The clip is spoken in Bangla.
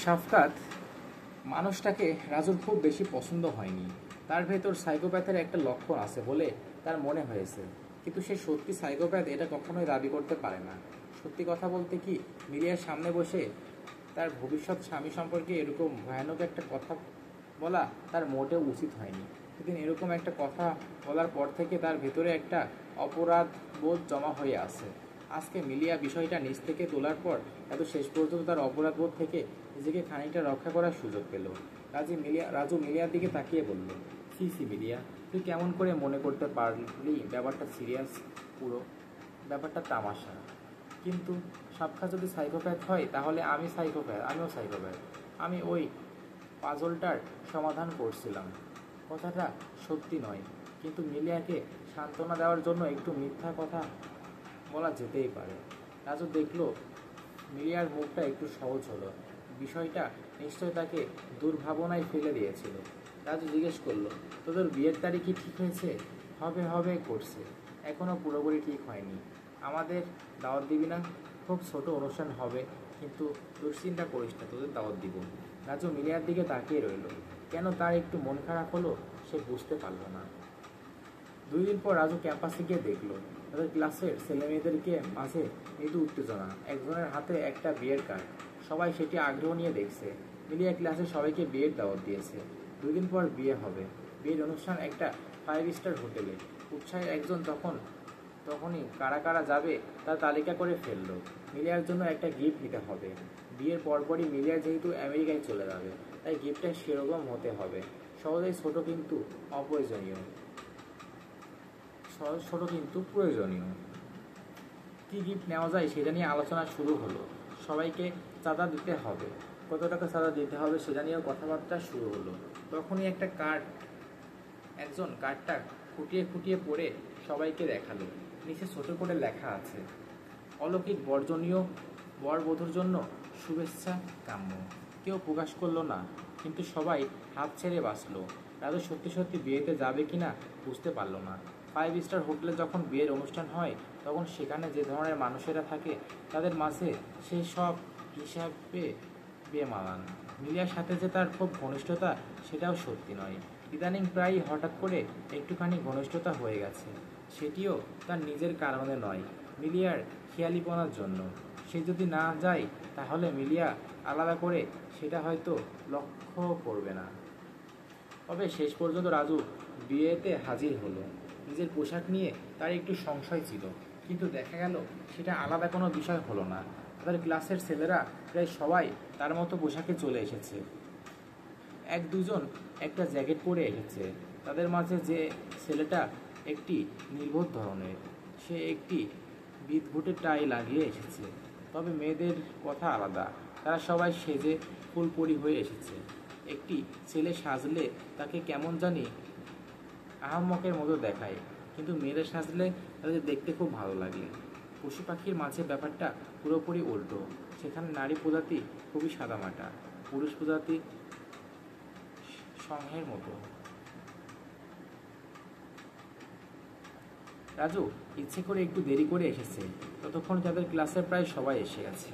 শাফকাত মানুষটাকে রাজুর খুব বেশি পছন্দ হয়নি। তার ভেতর সাইকোপ্যাথের একটা লক্ষণ আছে বলে তার মনে হয়েছে, কিন্তু সে সত্যি সাইকোপ্যাথ এটা কখনোই দাবি করতে পারে না। সত্যি কথা বলতে কি, মিলিয়ার সামনে বসে তার ভবিষ্যৎ স্বামী সম্পর্কে এরকম ভয়ানক একটা কথা বলা তার মোটেও উচিত হয়নি। সেদিন এরকম একটা কথা বলার পর থেকে তার ভেতরে একটা অপরাধ বোধ জমা হয়ে আছে। আজকে মিলিয়া বিষয়টা নিজ থেকে তোলার পর এত শেষ পর্যন্ত তার অপরাধ বোধ থেকে নিজেকে খানিকটা রক্ষা করার সুযোগ পেল। রাজু মিলিয়ার দিকে তাকিয়ে বলল, সি সি মিলিয়া, তুই কেমন করে মনে করতে পারলি ব্যাপারটা সিরিয়াস? পুরো ব্যাপারটা তামাশা। কিন্তু সাক্ষাৎ যদি সাইকোপ্যাথ হয় তাহলে আমিও সাইকোপ্যাথ। আমি ওই পাজলটার সমাধান করছিলাম। কথাটা সত্যি নয়, কিন্তু মিলিয়াকে সান্ত্বনা দেওয়ার জন্য একটু মিথ্যা কথা বলা যেতেই পারে। রাজু দেখল মিলিয়ার মুখটা একটু সহজ হলো। বিষয়টা নিশ্চয় তাকে দুর্ভাবনায় ফেলে দিয়েছিল। রাজু জিজ্ঞেস করলো, তোদের বিয়ের তারিখ কি ঠিক হয়েছে? হবে করছে, এখনও পুরোপুরি ঠিক হয়নি। আমাদের দাওয়াত দিবি না? খুব ছোট অনুষ্ঠান হবে, কিন্তু দুশ্চিন্তা করিস না, তোদের দাওয়াত দিব। রাজু মিলিয়ার দিকে তাকিয়ে রইল। কেন তার একটু মন খারাপ হলো সে বুঝতে পারল না। 2 দিন পর রাজু ক্যাম্পাসে গিয়ে দেখলো তাদের ক্লাসের ছেলেমেয়েদেরকে মাঝে মৃদু উত্তেজনা, একজনের হাতে একটা বিয়ের কার্ড। সবাই সেটি আগ্রহ নিয়ে দেখছে। মিলিয়া ক্লাসে সবাইকে বিয়ের দাওয়াত দিয়েছে। 2 দিন পর বিয়ে হবে। বিয়ের অনুষ্ঠান একটা 5 স্টার হোটেলে। উৎসাহের একজন তখনই কারা কারা যাবে তার তালিকা করে ফেললো। মিলিয়ার জন্য একটা গিফট নিতে হবে। বিয়ের পরপরই মিলিয়া যেহেতু আমেরিকায় চলে যাবে, তাই গিফটটা সেরকম হতে হবে। সহজেই ছোট কিন্তু প্রয়োজনীয়। কি গিফট নেওয়া যায় সেটা নিয়ে আলোচনা শুরু হলো। সবাইকে চাঁদা দিতে হবে, কত টাকা চাঁদা দিতে হবে সেটা নিয়েও কথাবার্তা শুরু হলো। তখনই একজন কার্ডটা খুঁটিয়ে পড়ে সবাইকে দেখালো। নিচে ছোট করে লেখা আছে, অলৌকিক বর্জনীয় বরবধূর জন্য শুভেচ্ছা কাম্য। কেউ প্রকাশ করলো না, কিন্তু সবাই হাত ছেড়ে বাঁচল। রাজু সত্যি বিয়েতে যাবে কিনা বুঝতে পারল না। 5 স্টার হোটেলে যখন বিয়ের অনুষ্ঠান হয়, তখন সেখানে যে ধরনের মানুষেরা থাকে তাদের মাঝে সে সব হিসাবে বিয়ে মানান। মিলিয়ার সাথে যে তার খুব ঘনিষ্ঠতা সেটাও সত্যি নয়। ইদানিং প্রায় হঠাৎ করে একটুখানি ঘনিষ্ঠতা হয়ে গেছে। সেটিও তার নিজের কারণে নয়, মিলিয়ার খেয়ালিপনার জন্য। সে যদি না যায় তাহলে মিলিয়া আলাদা করে সেটা হয়তো লক্ষ্য করবে না। তবে শেষ পর্যন্ত রাজু বিয়েতে হাজির হলো। নিজের পোশাক নিয়ে তার একটু সংশয় ছিল, কিন্তু দেখা গেল সেটা আলাদা কোনো বিষয় হলো না। তাদের ক্লাসের ছেলেরা প্রায় সবাই তার মতো পোশাকে চলে এসেছে। 1-2 জন একটা জ্যাকেট পরে এসেছে। তাদের মাঝে যে ছেলেটা একটি নির্বোধ ধরনের, সে একটি বিদঘুটে টাই লাগিয়ে এসেছে। তবে মেয়েদের কথা আলাদা, তারা সবাই সেজে ফুলপরি হয়ে এসেছে। একটি ছেলে সাজলে তাকে কেমন জানি আহাম্মকের মতো দেখায়, কিন্তু মেয়েরা সাজলে তাদের দেখতে খুব ভালো লাগে। পশু পাখির মাঝে ব্যাপারটা পুরোপুরি উল্টো। সেখানে নারী প্রজাতি খুবই সাদামাটা, পুরুষ প্রজাতি সংঘের মতো। রাজু ইচ্ছে করে একটু দেরি করে এসেছে, ততক্ষণ তাদের ক্লাসের প্রায় সবাই এসে গেছে।